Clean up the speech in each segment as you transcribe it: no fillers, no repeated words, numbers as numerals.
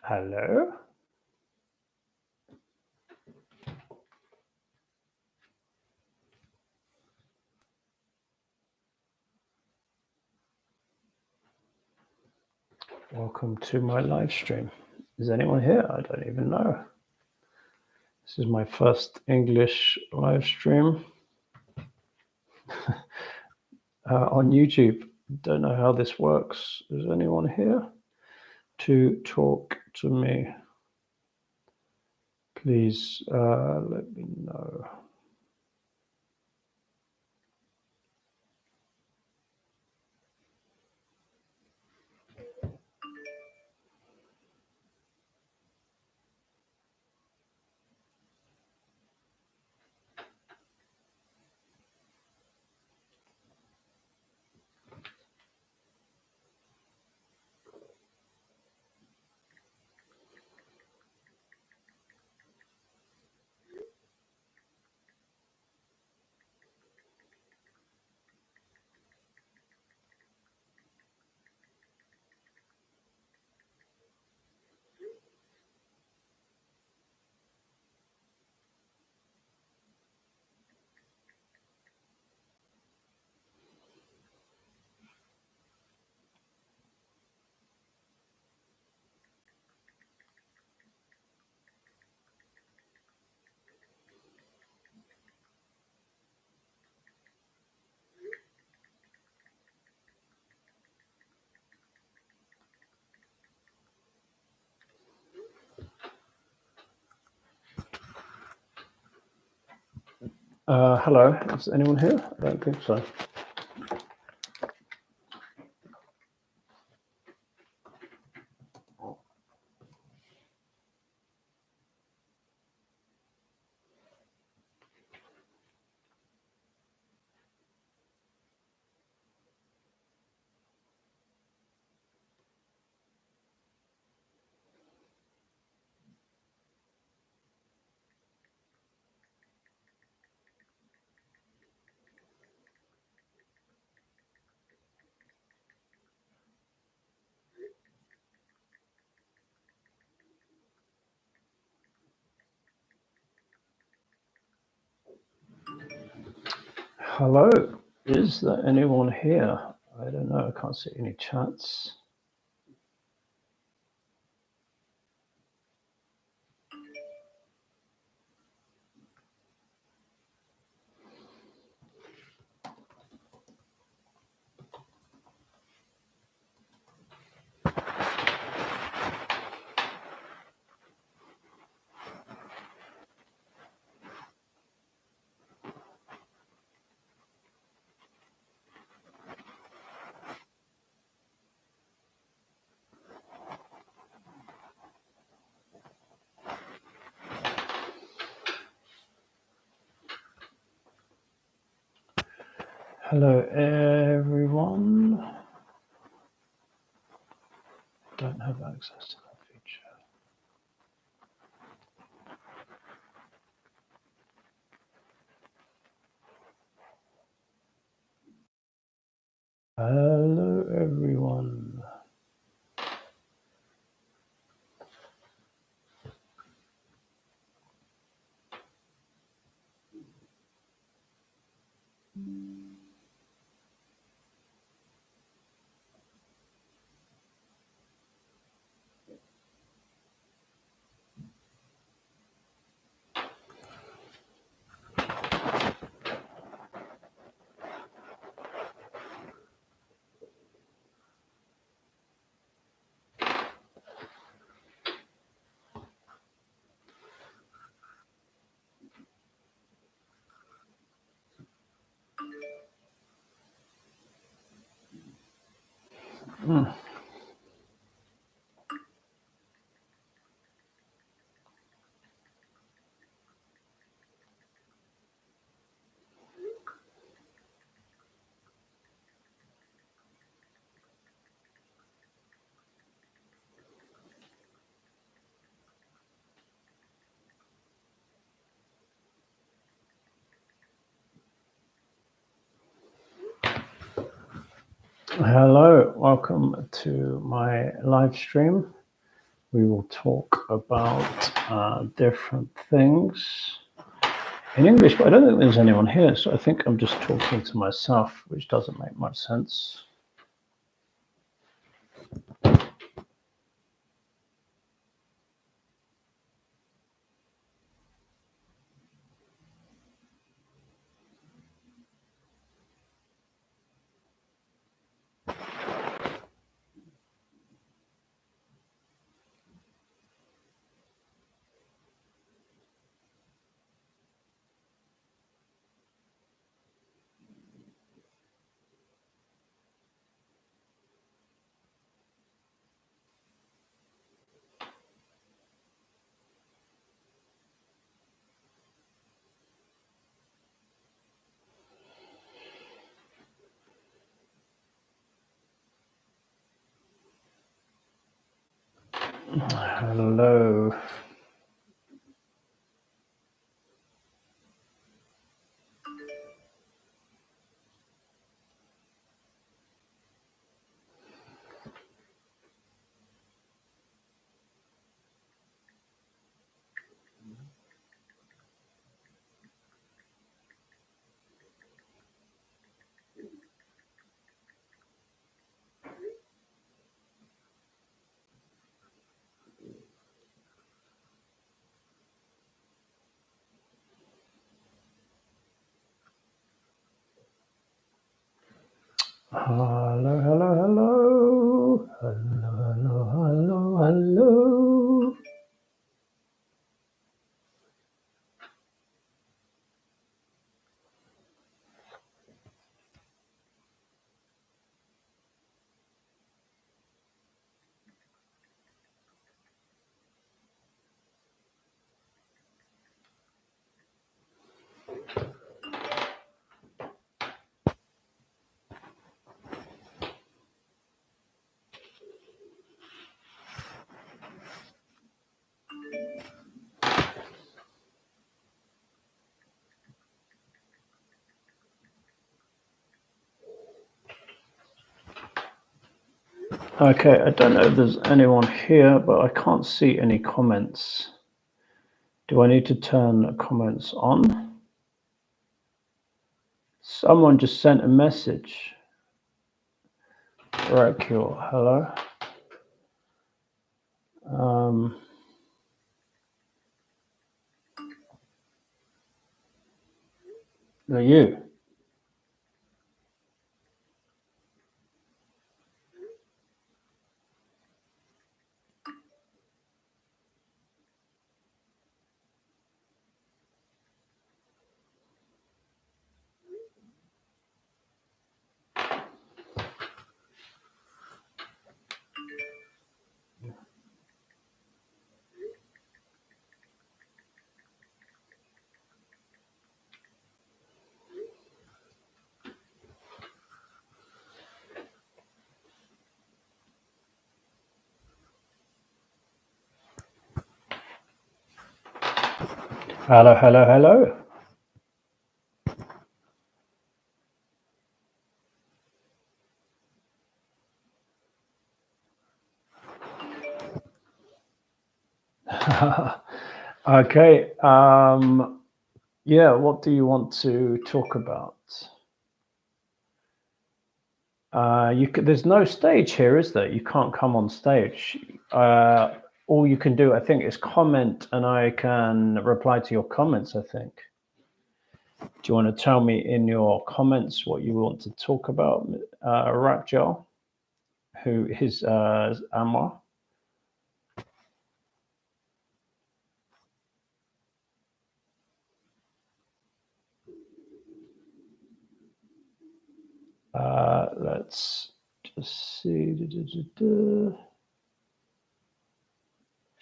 Hello. Welcome to my live stream. Is anyone here? I don't even know. This is my first English live stream on YouTube. Don't know how this works. Is anyone here to talk to me? Please let me know. Hello, is anyone here? I don't think so. Hello, is there anyone here? I don't know, I can't see any chats. Hello, everyone. Don't have access to that feature. Hello, everyone. Hello, welcome to my live stream. We will talk about different things in English, but I don't think there's anyone here, so I think I'm just talking to myself, which doesn't make much sense. Hello. Hello, hello, hello. Hello, hello, hello, hello. Okay, I don't know if there's anyone here, but I can't see any comments. Do I need to turn comments on? Someone just sent a message. Racule, hello. Are you? Hello, hello, hello. Okay. Yeah, what do you want to talk about? There's no stage here, is there? You can't come on stage. All you can do, I think, is comment, and I can reply to your comments, I think. Do you want to tell me in your comments what you want to talk about, Rakjal, who is Amar? Let's just see.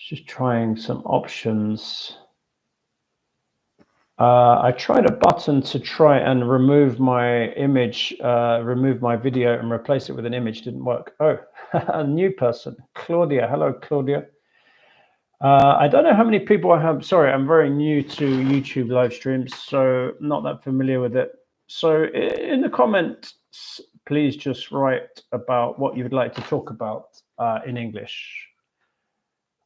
Just trying some options. I tried a button to try and remove my image, remove my video and replace it with an image. Didn't work. Oh, a new person. Claudia. Hello, Claudia. I don't know how many people I have. Sorry, I'm very new to YouTube live streams, so not that familiar with it. So in the comments, please just write about what you would like to talk about in English.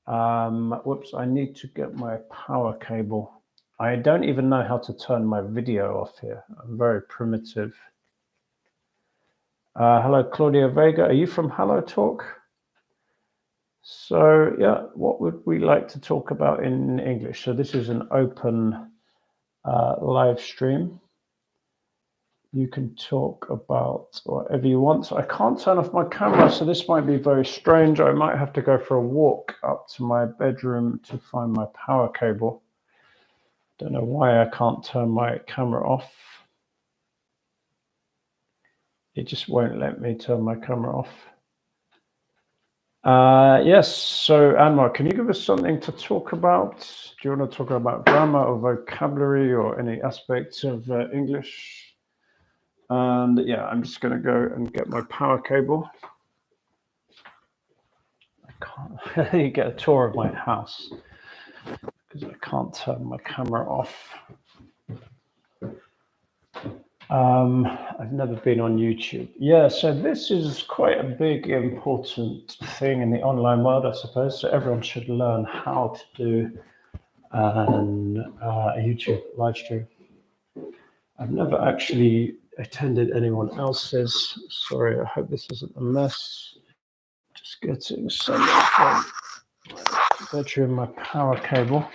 Whoops, I need to get my power cable. I don't even know how to turn my video off here. I'm very primitive. Hello, Claudia Vega. Are you from Hello Talk? So yeah, what would we like to talk about in English? So this is an open live stream. You can talk about whatever you want. So I can't turn off my camera, so this might be very strange. I might have to go for a walk up to my bedroom to find my power cable. Don't know why I can't turn my camera off. It just won't let me turn my camera off. Yes, so Anwar, can you give us something to talk about? Do you want to talk about grammar or vocabulary or any aspects of English? And yeah, I'm just going to go and get my power cable. I can't. You get a tour of my house because I can't turn my camera off. I've never been on YouTube. Yeah, so this is quite a big, important thing in the online world, I suppose. So everyone should learn how to do a YouTube live stream. I've never actually attended anyone else's. Sorry, I hope this isn't a mess. Just getting something from my bedroom, my power cable.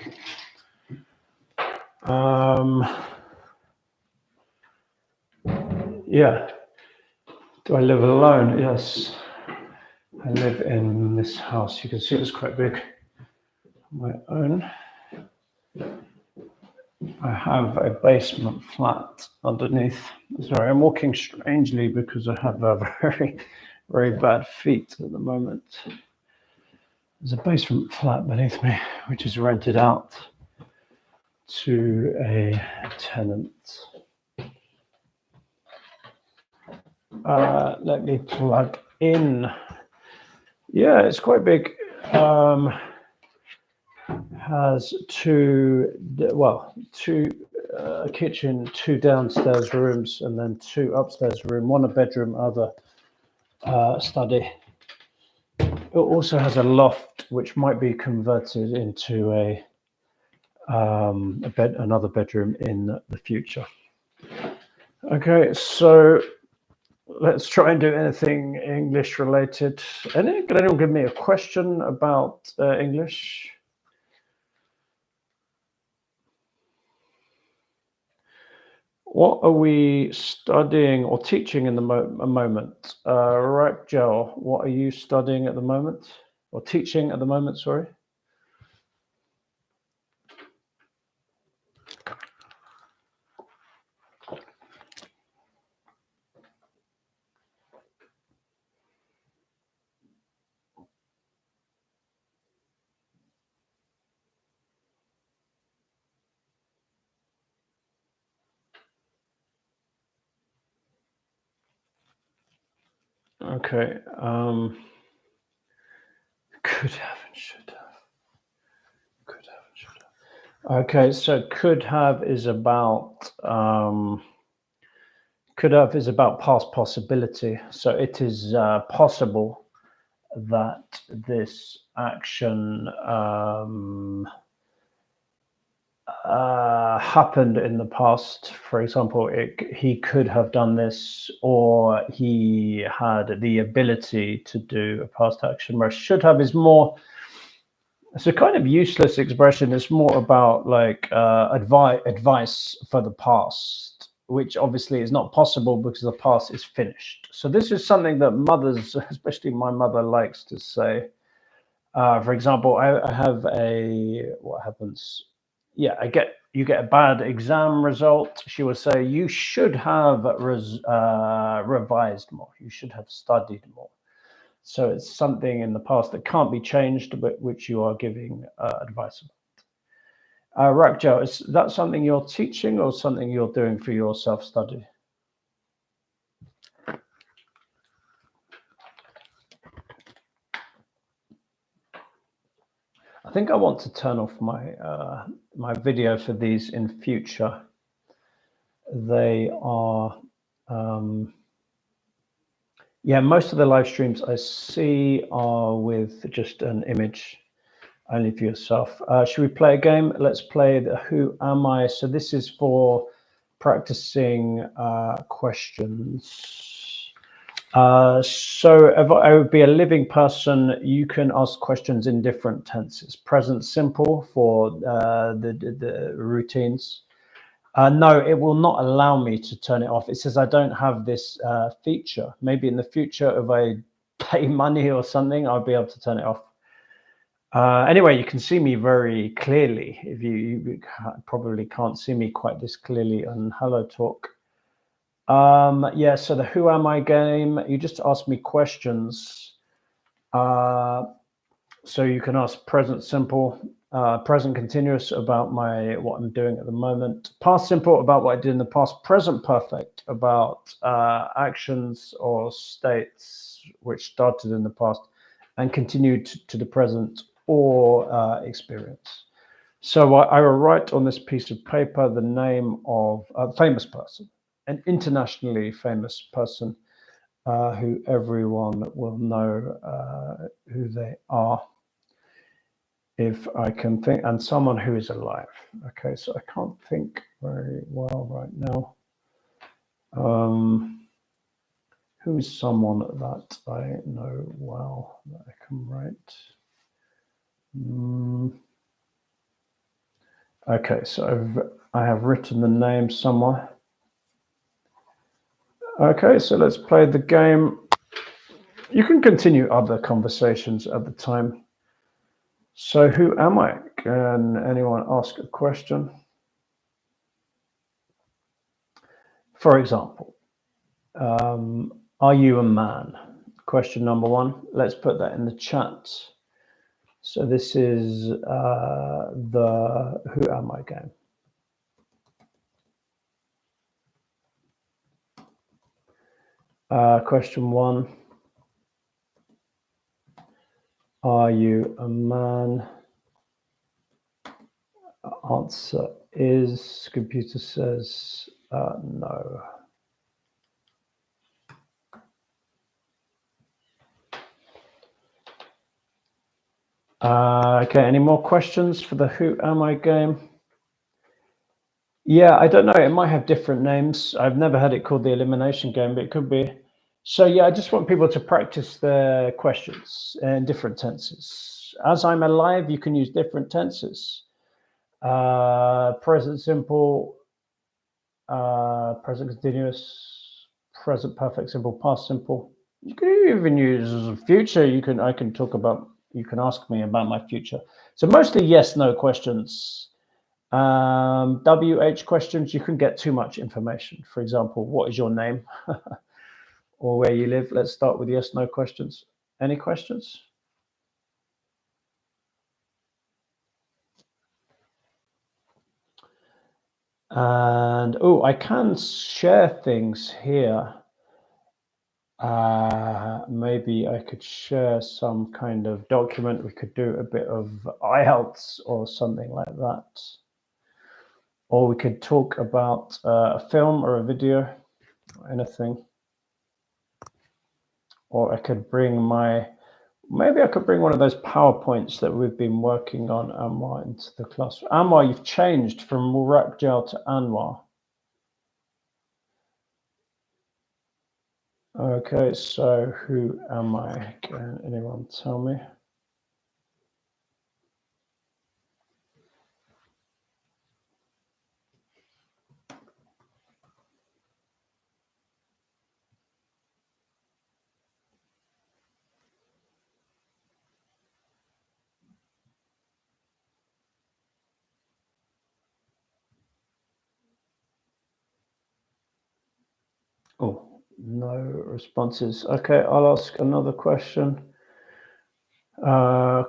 Yeah. Do I live alone? Yes. I live in this house. You can see it's quite big. My own. I have a basement flat underneath. Sorry, I'm walking strangely because I have a very, very bad feet at the moment. There's a basement flat beneath me, which is rented out to a tenant. Let me plug in. Yeah, it's quite big. Has two kitchen, two downstairs rooms, and then two upstairs rooms, one a bedroom, other study. It also has a loft, which might be converted into another bedroom in the future. Okay, so let's try and do anything English related. Can anyone give me a question about English? What are we studying or teaching in the moment? Right, Joel, what are you studying at the moment? Or teaching at the moment, sorry? Okay. Could have and should have. Could have and should have. Okay, so could have is about past possibility. So it is possible that this action happened in the past. For example, he could have done this, or he had the ability to do a past action. Whereas should have is more, it's a kind of useless expression. It's more about like advice for the past, which obviously is not possible because the past is finished. So this is something that mothers, especially my mother, likes to say. For example, I have what happens? Yeah, you get a bad exam result. She will say you should have revised more. You should have studied more. So it's something in the past that can't be changed, but which you are giving advice about. Right, Joe, is that something you're teaching or something you're doing for your self-study? I think I want to turn off my my video for these in future. They are, yeah, most of the live streams I see are with just an image. only for yourself. Should we play a game? Let's play the Who Am I? So this is for practicing questions. So if I would be a living person, you can ask questions in different tenses. Present simple for the routines. No, it will not allow me to turn it off. It says I don't have this feature. Maybe in the future, if I pay money or something, I'll be able to turn it off. Anyway, you can see me very clearly. If you probably can't see me quite this clearly on Hello Talk. Yeah, so the Who Am I game, you just ask me questions. So you can ask present simple, present continuous about what I'm doing at the moment, past simple about what I did in the past, present perfect about actions or states which started in the past and continued to the present or experience. So I will write on this piece of paper the name of a famous person, an internationally famous person who everyone will know who they are. If I can think, and someone who is alive. Okay, so I can't think very well right now. Who is someone that I know well that I can write? Okay, so I have written the name somewhere. Okay, so let's play the game. You can continue other conversations at the time. So who am I? Can anyone ask a question? For example, are you a man? Question number one. Let's put that in the chat. So this is the Who Am I game. Question one. Are you a man? Answer is, computer says no. Okay, any more questions for the Who Am I game? Yeah, I don't know. It might have different names. I've never had it called the elimination game, but it could be. So yeah, I just want people to practice their questions in different tenses. As I'm alive, you can use different tenses. Present simple, present continuous, present perfect simple, past simple. You can even use future. I can talk about, you can ask me about my future. So mostly yes, no questions. WH questions, you can get too much information. For example, what is your name or where you live? Let's start with yes, no questions. Any questions? And I can share things here. Maybe I could share some kind of document. We could do a bit of IELTS or something like that. Or we could talk about a film or a video, or anything. Or I could bring maybe I could bring one of those PowerPoints that we've been working on, Anwar, into the class. Anwar, you've changed from Murakjal to Anwar. Okay, so who am I? Can anyone tell me? Oh, no responses. Okay, I'll ask another question.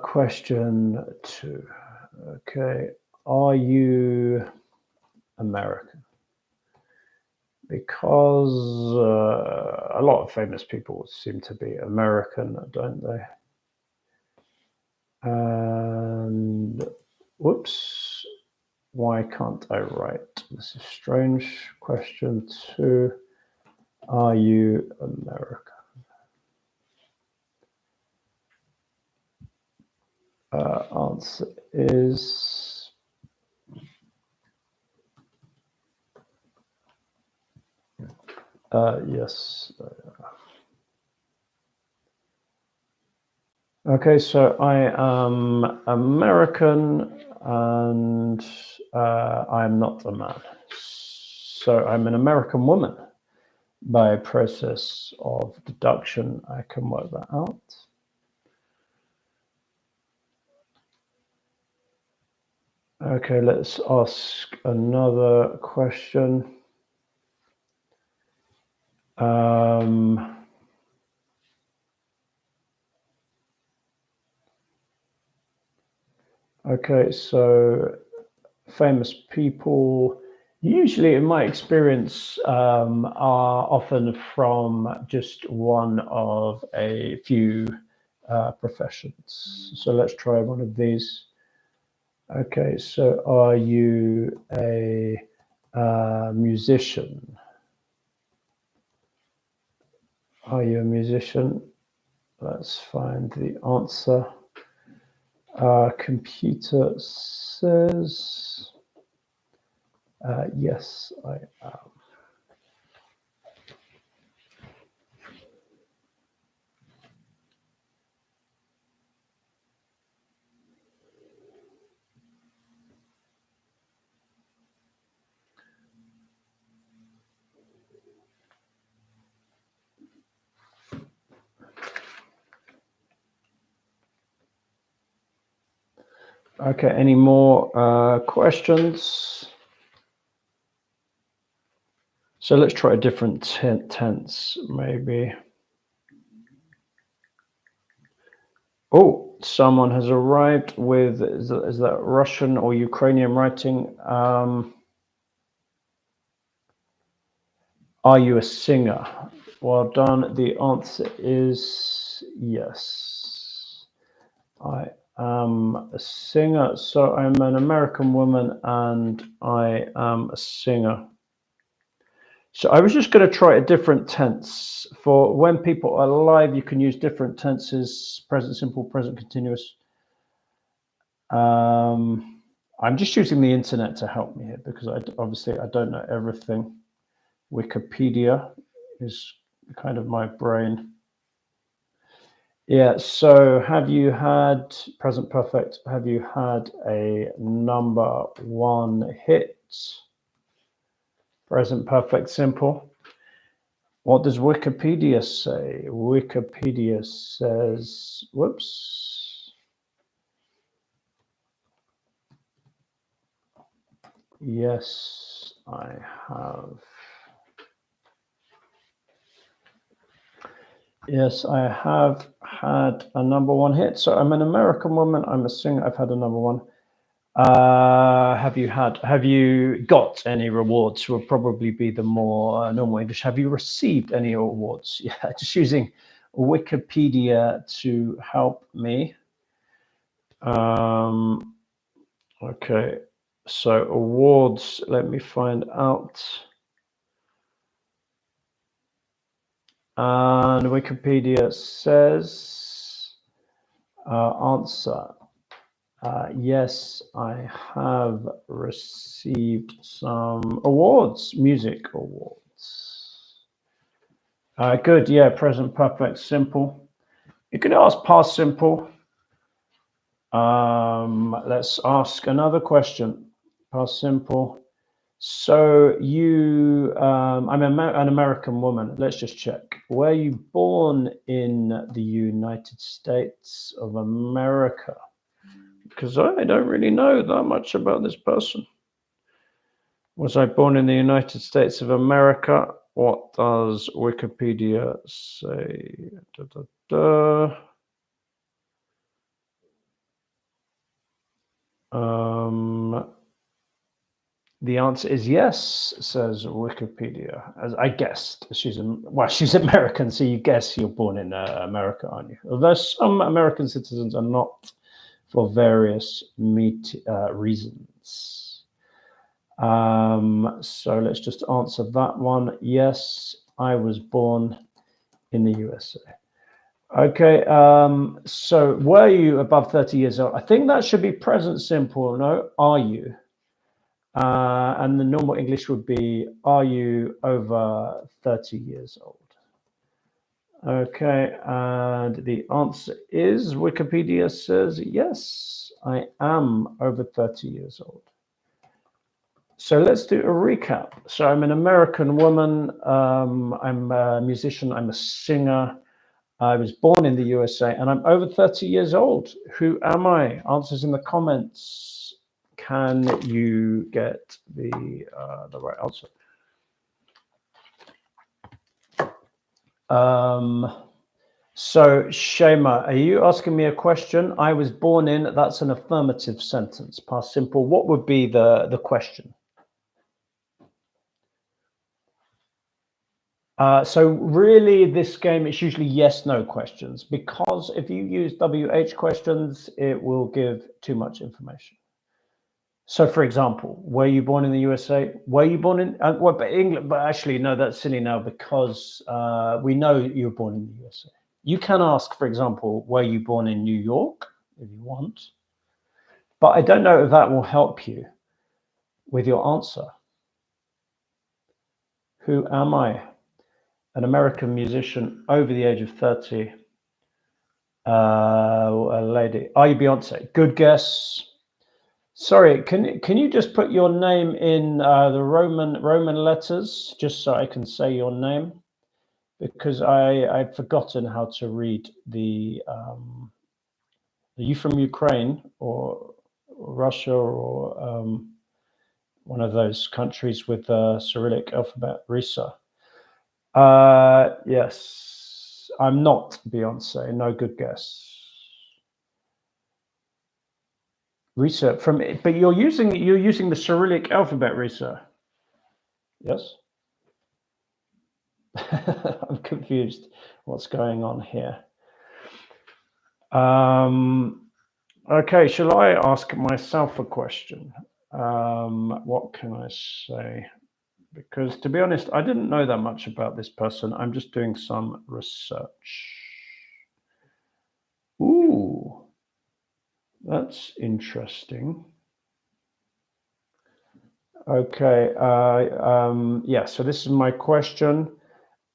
Question two. Okay, are you American? Because a lot of famous people seem to be American, don't they? And whoops, why can't I write? This is strange. Question two, are you American? Answer is yes. Okay, so I am American and I'm not a man. So I'm an American woman. By a process of deduction, I can work that out. Okay, let's ask another question. Okay, so famous people, usually in my experience, are often from just one of a few professions. So let's try one of these. Okay, so are you a musician? Are you a musician? Let's find the answer. Computer says yes, I am. Okay, any more questions? So let's try a different tense, maybe. Oh, someone has arrived with, is that Russian or Ukrainian writing? Are you a singer? Well done. The answer is yes. I am a singer. So I'm an American woman and I am a singer. So I was just going to try a different tense. For when people are live, you can use different tenses, present simple, present continuous. I'm just using the internet to help me here because obviously I don't know everything. Wikipedia is kind of my brain. Yeah, so have you had, present perfect, have you had a number one hit? Present perfect simple. What does Wikipedia say? Wikipedia says, whoops. Yes, I have. Yes, I have had a number one hit. So I'm an American woman. I'm a singer. I've had a number one. Have you got any rewards? Will probably be the more normal English. Have you received any awards? Yeah, just using Wikipedia to help me. Okay, so awards, let me find out. And Wikipedia says, answer. Yes, I have received some awards, music awards. Good, yeah, present perfect simple. You could ask past simple. Let's ask another question. Past simple. So you, I'm an American woman. Let's just check. Were you born in the United States of America? Because I don't really know that much about this person. Was I born in the United States of America? What does Wikipedia say? Da, da, da. The answer is yes, says Wikipedia. As I guessed, she's American, so you guess you're born in America, aren't you? Although some American citizens are not, for various reasons. So let's just answer that one. Yes, I was born in the USA. Okay, so were you above 30 years old? I think that should be present simple, no? Are you? And the normal English would be, are you over 30 years old? Okay, and the answer is, Wikipedia says, yes, I am over 30 years old. So let's do a recap. So I'm an American woman, I'm a musician, I'm a singer. I was born in the USA and I'm over 30 years old. Who am I? Answers in the comments. Can you get the right answer? So Shema, are you asking me a question? I was born in, that's an affirmative sentence, past simple. What would be the question? So really this game, it's usually yes, no questions, because if you use WH questions, it will give too much information. So for example, were you born in the USA? Were you born in, but England, but actually, no, that's silly now because we know you were born in the USA. You can ask, for example, were you born in New York if you want, but I don't know if that will help you with your answer. Who am I? An American musician over the age of 30. A lady. Are you Beyonce? Good guess. Sorry, can you just put your name in the Roman letters just so I can say your name? Because I've forgotten how to read the. Are you from Ukraine or Russia or one of those countries with the Cyrillic alphabet? Risa. Yes, I'm not Beyonce. No, good guess. Risa from, but you're using the Cyrillic alphabet, Risa. Yes. I'm confused. What's going on here? Okay, shall I ask myself a question? What can I say? Because to be honest, I didn't know that much about this person. I'm just doing some research. Ooh, that's interesting. Okay, yeah, so this is my question.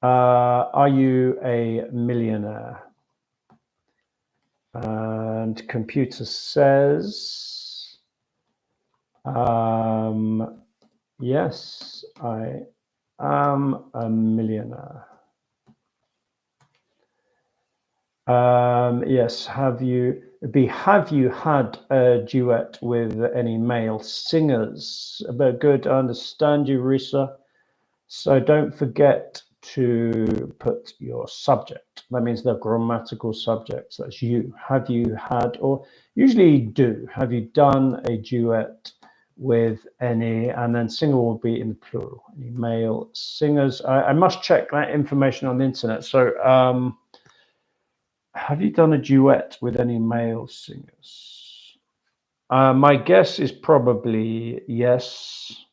Are you a millionaire? And computer says, yes, I am a millionaire. Yes, have you had a duet with any male singers? But good, I understand you, Risa. So don't forget to put your subject. That means the grammatical subjects. That's you. Have you had, or usually do, have you done a duet with any, and then singer will be in the plural, any male singers. I must check that information on the internet. So have you done a duet with any male singers? My guess is probably yes.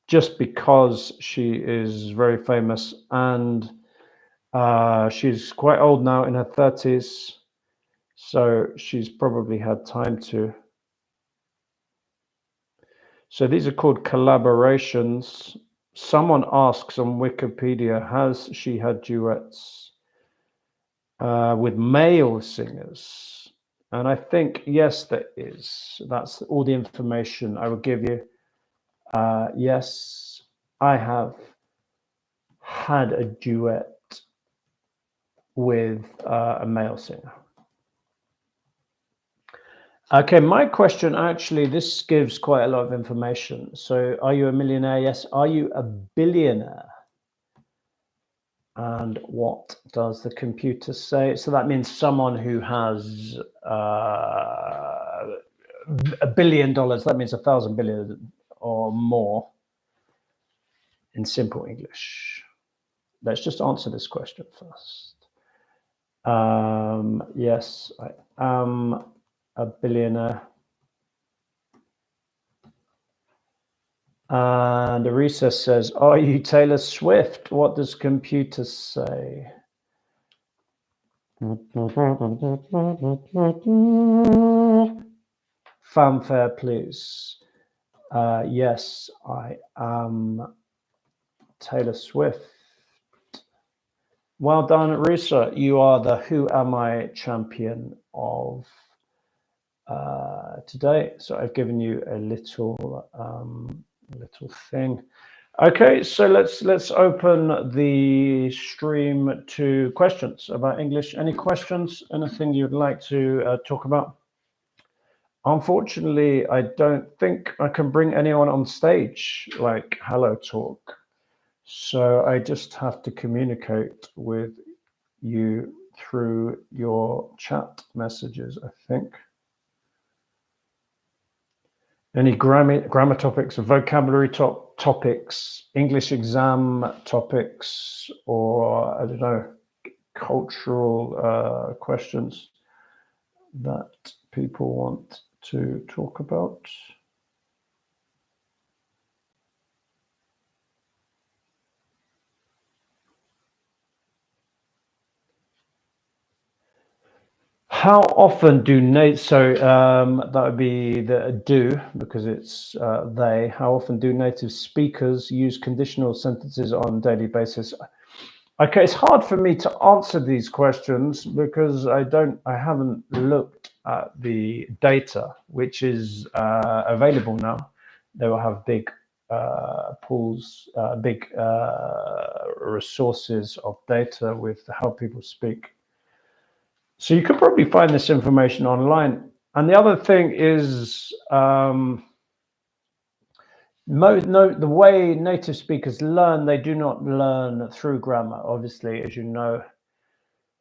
Just because she is very famous and she's quite old now in her 30s. So she's probably had time to. So these are called collaborations. Someone asks on Wikipedia, has she had duets with male singers? And I think, yes, there is. That's all the information I will give you. Yes, I have had a duet with a male singer. Okay, my question actually, this gives quite a lot of information. So are you a millionaire? Yes. Are you a billionaire? And what does the computer say? So that means someone who has $1 billion. That means 1,000 billion or more in simple English. Let's just answer this question first. Yes, I am a billionaire. And Arisa says, are you Taylor Swift? What does computer say? Fanfare, please. Yes, I am Taylor Swift. Well done, Risa. You are the Who Am I champion of today. So I've given you a little thing. Okay, so let's open the stream to questions about English. Any questions? Anything you'd like to talk about? Unfortunately, I don't think I can bring anyone on stage like Hello Talk. So I just have to communicate with you through your chat messages, I think. Any grammar topics, vocabulary topics, English exam topics, or I don't know, cultural questions that people want to talk about? How often do that would be the do, because it's they. How often do native speakers use conditional sentences on a daily basis? Okay, it's hard for me to answer these questions because I haven't looked at the data, which is available now. They will have big pools, big resources of data with how people speak. So you could probably find this information online. And the other thing is, the way native speakers learn, they do not learn through grammar, obviously, as you know.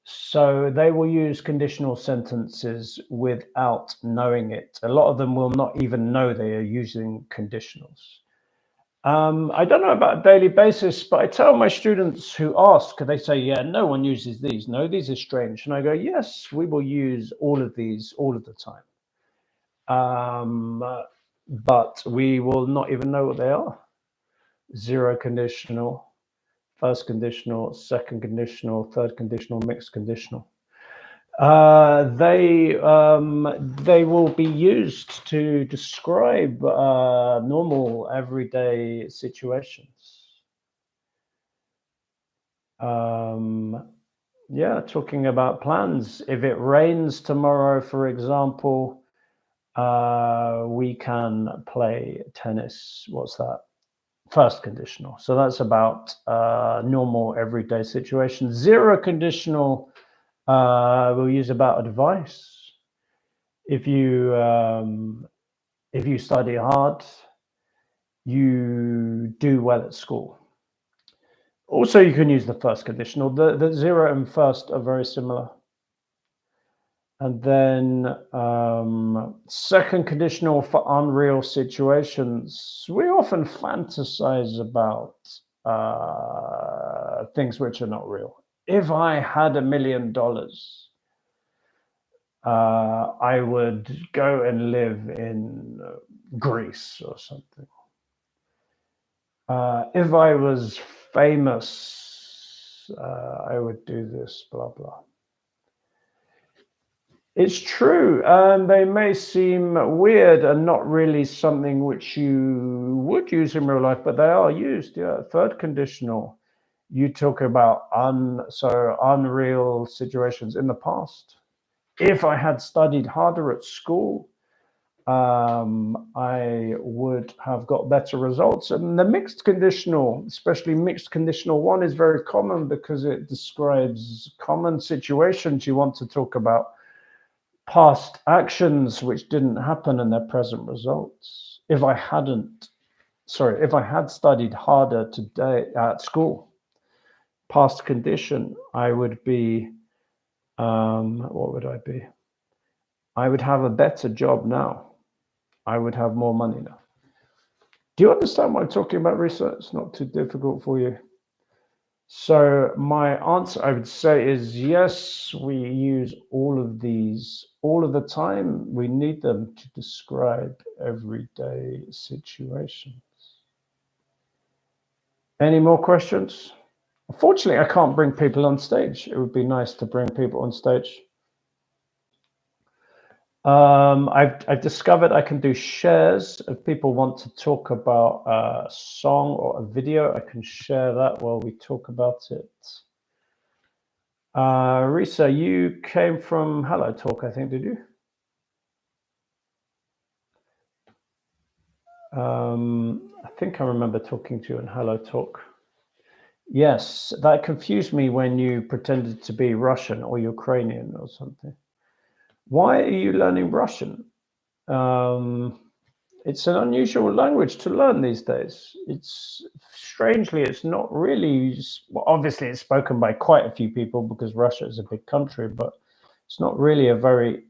So they will use conditional sentences without knowing it. A lot of them will not even know they are using conditionals. I don't know about a daily basis, but I tell my students who ask, they say, yeah, no one uses these. No, these are strange. And I go, yes, we will use all of these all of the time. But we will not even know what they are. Zero conditional, first conditional, second conditional, third conditional, mixed conditional. They will be used to describe normal everyday situations. Yeah, talking about plans. If it rains tomorrow, for example, we can play tennis. What's that? First conditional. So that's about normal everyday situations. Zero conditional, we'll use about advice. If you study hard, you do well at school. Also, you can use the first conditional. The zero and first are very similar. And then second conditional for unreal situations. We often fantasize about things which are not real. If I had $1 million, I would go and live in Greece or something. If I was famous, I would do this, blah, blah. It's true, and they may seem weird and not really something which you would use in real life, but they are used. Yeah, third conditional. You talk about unreal situations in the past. If I had studied harder at school, I would have got better results. And the mixed conditional, especially mixed conditional one, is very common because it describes common situations you want to talk about. Past actions which didn't happen and their present results. If I had studied harder today at school, past condition, I would be, what would I be? I would have a better job now. I would have more money now. Do you understand what I'm talking about, Risa? It's not too difficult for you. So my answer, I would say, is yes, we use all of these all of the time. We need them to describe everyday situations. Any more questions? Unfortunately, I can't bring people on stage. It would be nice to bring people on stage. I've discovered I can do shares. If people want to talk about a song or a video, I can share that while we talk about it. Risa, you came from Hello Talk, I think, did you? I think I remember talking to you in Hello Talk. Yes, that confused me when you pretended to be Russian or Ukrainian or something. Why are you learning Russian? It's an unusual language to learn these days. It's strangely, it's not really, well, obviously it's spoken by quite a few people because Russia is a big country, but it's not really a very,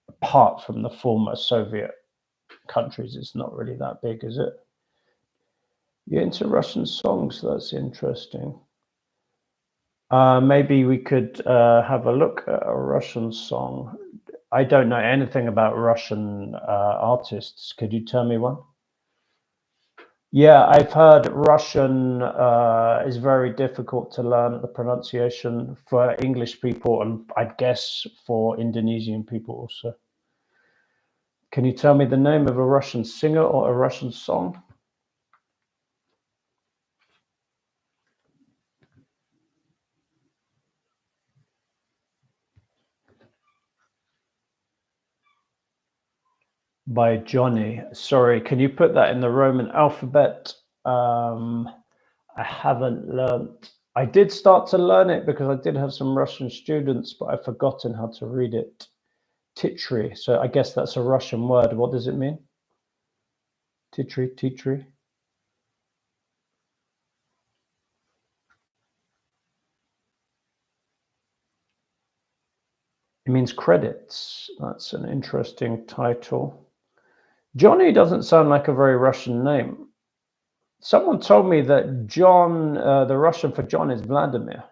apart from the former Soviet countries, it's not really that big, is it? You're into Russian songs, that's interesting. Maybe we could have a look at a Russian song. I don't know anything about Russian artists. Could you tell me one? Yeah, I've heard Russian is very difficult to learn the pronunciation for English people, and I guess for Indonesian people also. Can you tell me the name of a Russian singer or a Russian song? By Johnny. Sorry, can you put that in the Roman alphabet? I haven't learned. I did start to learn it because I did have some Russian students, but I've forgotten how to read it. Titri. So I guess that's a Russian word. What does it mean? Titri, titri. It means credits. That's an interesting title. Johnny doesn't sound like a very Russian name. Someone told me that John, the Russian for John is Vladimir.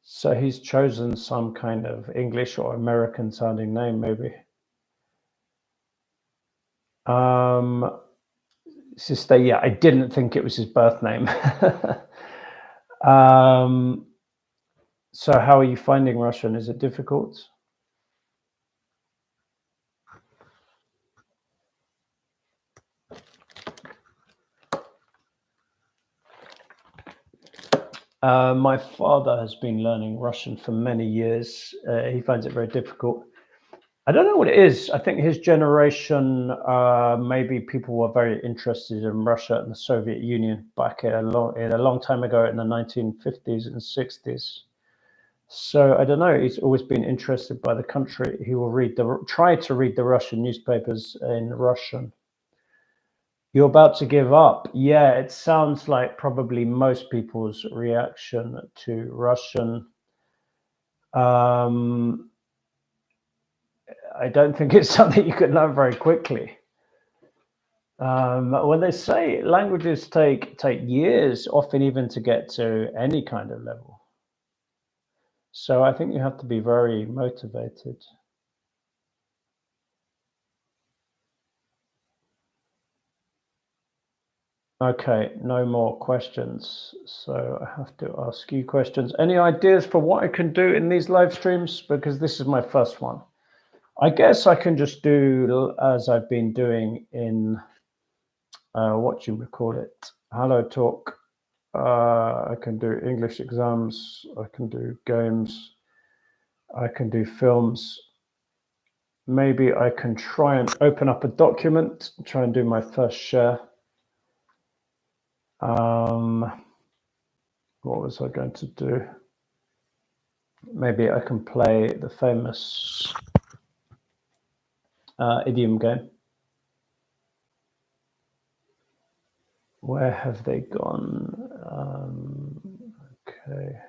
So he's chosen some kind of English or American sounding name, maybe. Sister, yeah, I didn't think it was his birth name. So how are you finding Russian? Is it difficult? My father has been learning Russian for many years. He finds it very difficult. I don't know what it is. I think his generation, maybe people were very interested in Russia and the Soviet Union back in a long time ago in the 1950s and 60s. So I don't know. He's always been interested by the country. He will try to read the Russian newspapers in Russian. You're about to give up. Yeah, it sounds like probably most people's reaction to Russian. I don't think it's something you can learn very quickly. When they say languages take years, often even to get to any kind of level. So I think you have to be very motivated. Okay, no more questions. So I have to ask you questions. Any ideas for what I can do in these live streams? Because this is my first one. I guess I can just do as I've been doing in what you would call it, Hello Talk. I can do English exams. I can do games. I can do films. Maybe I can try and open up a document, try and do my first share. What was I going to do? Maybe I can play the famous idiom game. Where have they gone? Okay.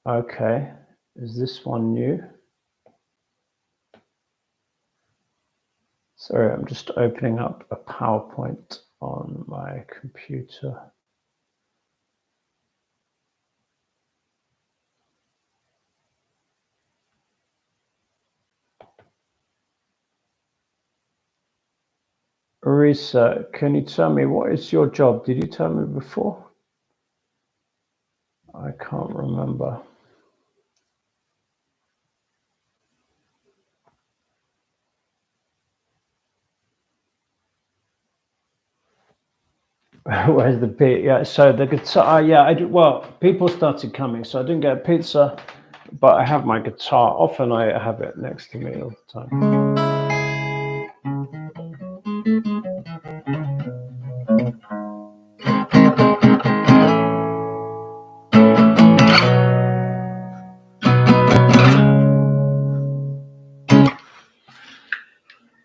Okay, is this one new? Sorry, I'm just opening up a PowerPoint on my computer. Arisa, can you tell me what is your job? Did you tell me before? I can't remember. Where's the pizza? Yeah, so the guitar. Yeah, I do. Well, people started coming, so I didn't get a pizza, but I have my guitar. Often I have it next to me all the time.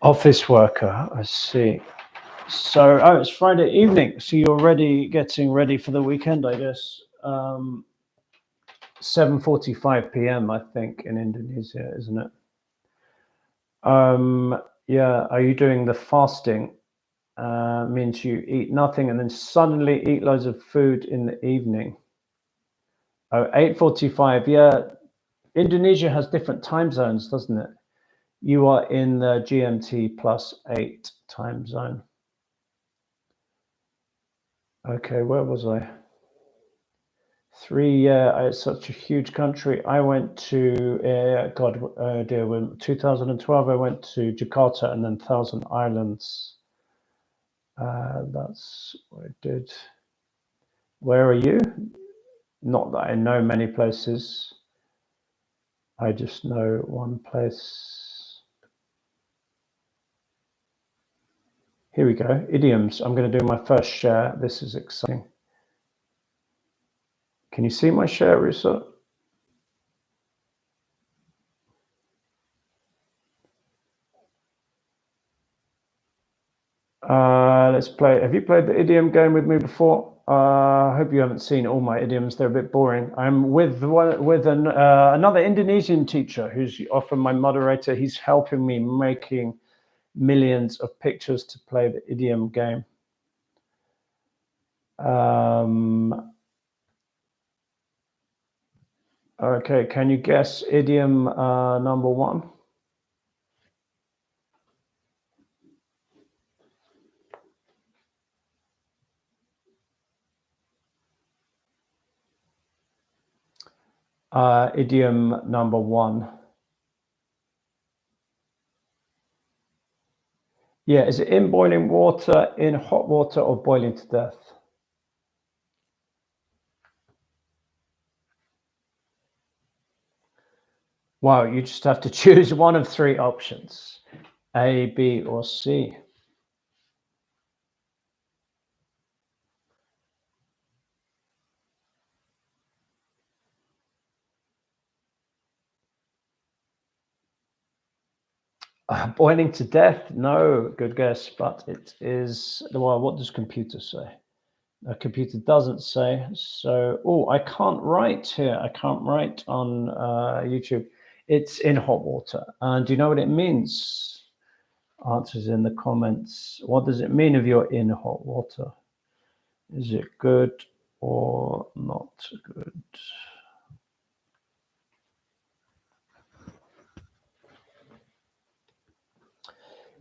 Office worker. I see. So, oh, it's Friday evening. So you're already getting ready for the weekend, I guess. 7:45 p.m. I think in Indonesia, isn't it? Yeah. Are you doing the fasting? Means you eat nothing and then suddenly eat loads of food in the evening. Oh, 8:45. Yeah. Indonesia has different time zones, doesn't it? You are in the GMT +8 time zone. Okay, where was I? 3, yeah, it's such a huge country. I went to, God, dear, when 2012, I went to Jakarta and then Thousand Islands. That's what I did. Where are you? Not that I know many places. I just know one place. Here we go. Idioms. I'm going to do my first share. This is exciting. Can you see my share, Risa? Let's play. Have you played the idiom game with me before? I hope you haven't seen all my idioms. They're a bit boring. I'm with another Indonesian teacher who's often my moderator. He's helping me making millions of pictures to play the idiom game. Okay, can you guess idiom number 1? Idiom number 1. Yeah, is it in boiling water, in hot water, or boiling to death? Wow, you just have to choose one of 3 options, A, B, or C. Boiling to death? No, good guess, but it is, well, what does computer say? A computer doesn't say. So, oh, I can't write here. I can't write on YouTube. It's in hot water. And do you know what it means? Answers in the comments. What does it mean if you're in hot water? Is it good or not good?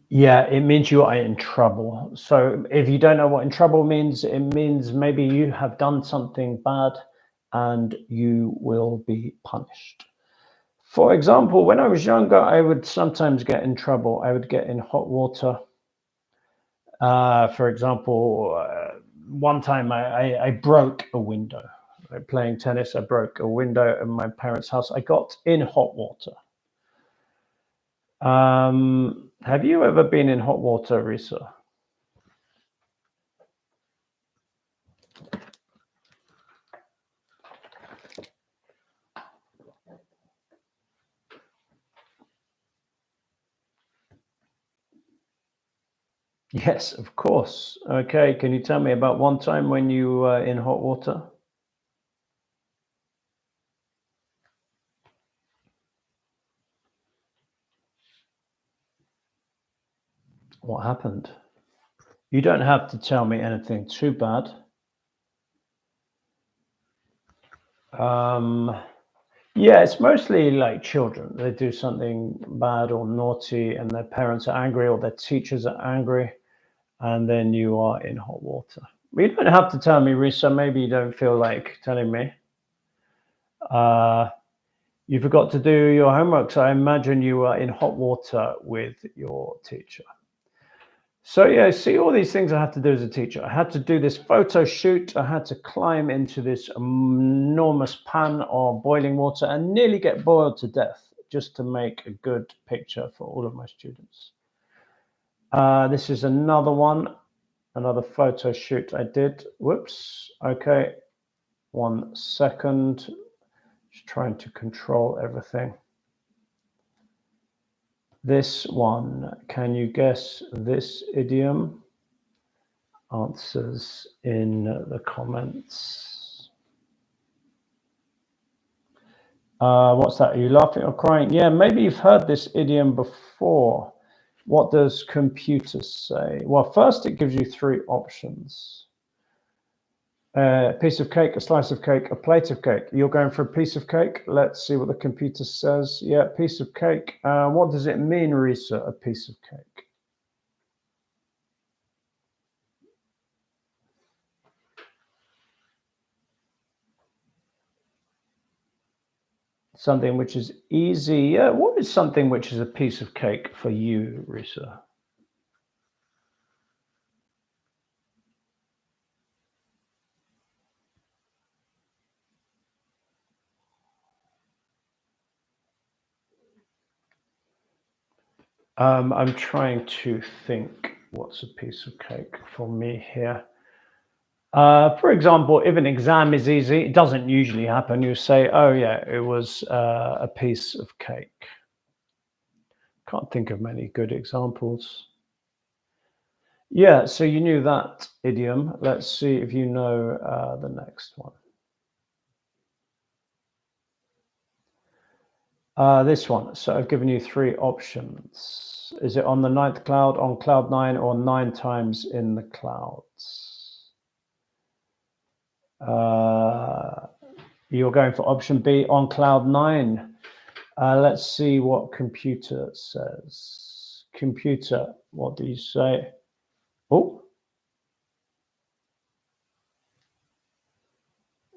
Yeah, it means you are in trouble. So if you don't know what in trouble means, it means maybe you have done something bad and you will be punished. For example, when I was younger, I would sometimes get in trouble. I would get in hot water. For example, one time I broke a window. Playing tennis, I broke a window in my parents' house. I got in hot water. Have you ever been in hot water, Risa? Yes, of course. Okay, can you tell me about one time when you were in hot water? What happened? You don't have to tell me anything too bad. Yeah, it's mostly like children. They do something bad or naughty and their parents are angry or their teachers are angry, and then you are in hot water. You don't have to tell me, Risa. Maybe you don't feel like telling me. You forgot to do your homework, so I imagine you are in hot water with your teacher. So yeah, see all these things I had to do as a teacher. I had to do this photo shoot. I had to climb into this enormous pan of boiling water and nearly get boiled to death just to make a good picture for all of my students. This is another one, another photo shoot I did. Whoops. Okay, 1 second. Just trying to control everything. This one, can you guess this idiom? Answers in the comments. What's that? Are you laughing or crying? Yeah, maybe you've heard this idiom before. What does computers say? Well, first it gives you 3 options. A piece of cake, a slice of cake, a plate of cake. You're going for a piece of cake. Let's see what the computer says. Yeah, piece of cake. What does it mean, Risa, a piece of cake? Something which is easy. Yeah, what is something which is a piece of cake for you, Risa? I'm trying to think what's a piece of cake for me here. For example, if an exam is easy, it doesn't usually happen. You say, oh yeah, it was a piece of cake. Can't think of many good examples. Yeah, so you knew that idiom. Let's see if you know the next one. This one. So I've given you 3 options. Is it on the 9th cloud, on cloud 9, or 9 times in the clouds? You're going for option B, on cloud 9. Let's see what computer says. Computer, what do you say? Oh,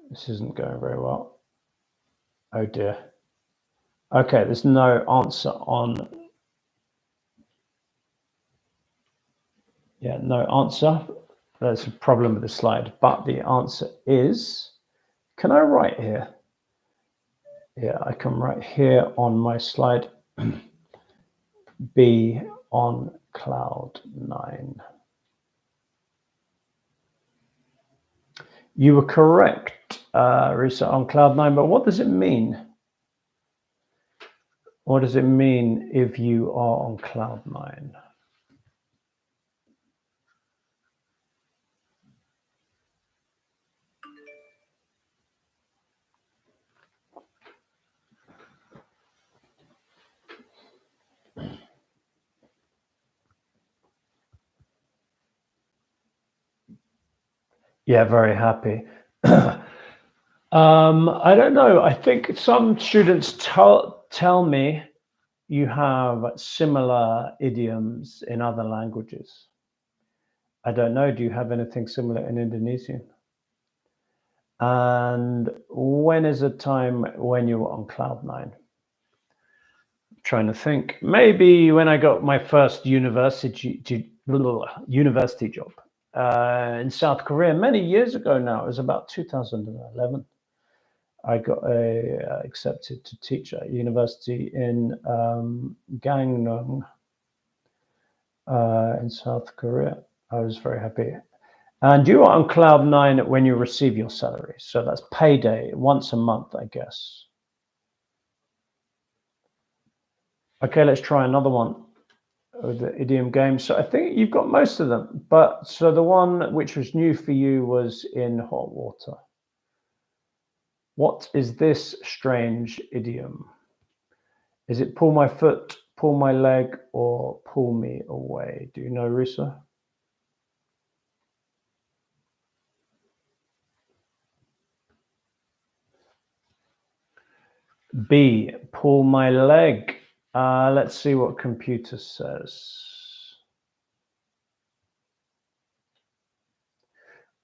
this isn't going very well. Oh dear. Okay, there's no answer on. Yeah, no answer. There's a problem with the slide, but the answer is, can I write here? Yeah, I can write here on my slide, B on cloud 9. You were correct, Risa, on cloud 9, but what does it mean? What does it mean if you are on cloud 9? Yeah, very happy. I don't know. I think some students tell me you have similar idioms in other languages. I don't know. Do you have anything similar in Indonesian? And when is a time when you were on cloud 9? Trying to think. Maybe when I got my first university job in South Korea many years ago now. It was about 2011. I got accepted to teach at a university in Gangneung in South Korea. I was very happy. And you are on cloud 9 when you receive your salary. So that's payday once a month, I guess. Okay, let's try another one with the idiom game. So I think you've got most of them. But so the one which was new for you was in hot water. What is this strange idiom? Is it pull my foot, pull my leg or pull me away. Do you know, Risa? B, pull my leg. Let's see what computer says.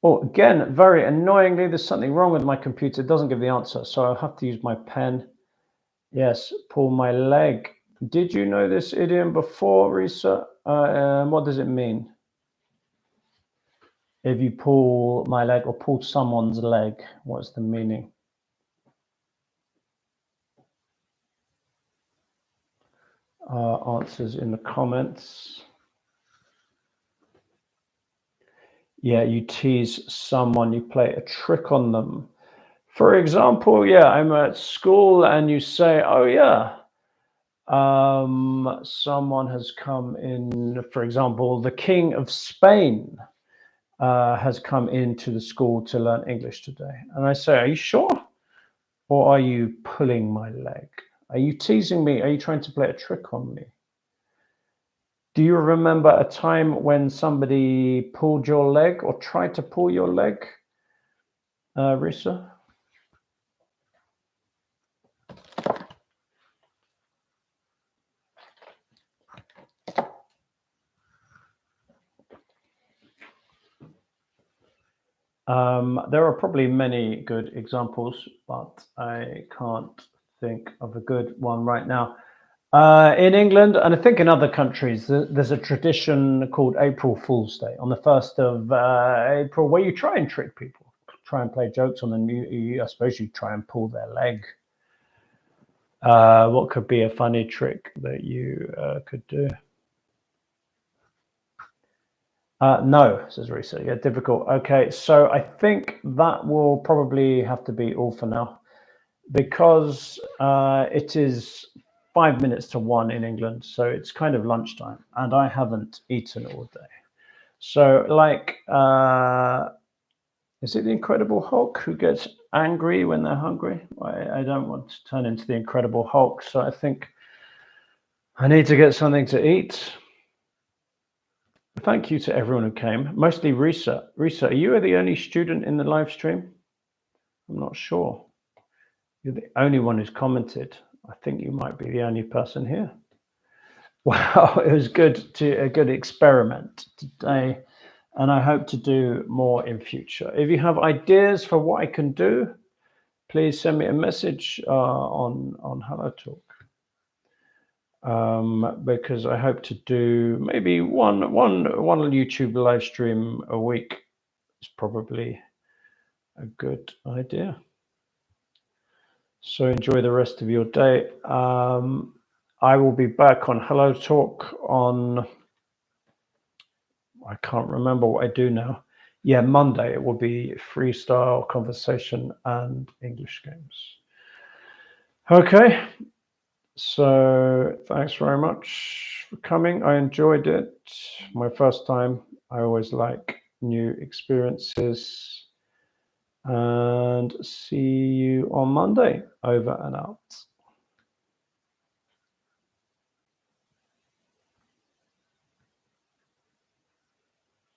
Oh, again, very annoyingly, there's something wrong with my computer. It doesn't give the answer, so I'll have to use my pen. Yes, pull my leg. Did you know this idiom before, Risa? What does it mean? If you pull my leg or pull someone's leg, what's the meaning? Answers in the comments. Yeah, you tease someone, you play a trick on them. For example, yeah, I'm at school and you say, oh yeah, someone has come in, for example, the King of Spain has come into the school to learn English today. And I say, are you sure? Or are you pulling my leg? Are you teasing me? Are you trying to play a trick on me? Do you remember a time when somebody pulled your leg or tried to pull your leg, Risa? There are probably many good examples, but I can't think of a good one right now. In England, and I think in other countries, there's a tradition called April Fool's Day on the 1st of April, where you try and trick people, try and play jokes on them. I suppose you try and pull their leg. What could be a funny trick that you could do? No, says Risa. Yeah, difficult. Okay, so I think that will probably have to be all for now, because it is 5 minutes to 1 in England, so it's kind of lunchtime, and I haven't eaten all day. So, like, is it the Incredible Hulk who gets angry when they're hungry? I don't want to turn into the Incredible Hulk, so I think I need to get something to eat. Thank you to everyone who came, mostly Risa. Risa, are you the only student in the live stream? I'm not sure. You're the only one who's commented. I think you might be the only person here. Wow, it was a good experiment today, and I hope to do more in future. If you have ideas for what I can do, please send me a message on Hello Talk. Because I hope to do maybe one YouTube live stream a week. Is probably a good idea. So enjoy the rest of your day. I will be back on Hello Talk on, I can't remember what I do now. Yeah, Monday it will be freestyle, conversation, and English games. Okay, so thanks very much for coming. I enjoyed it. My first time. I always like new experiences. And see you on Monday. Over and out.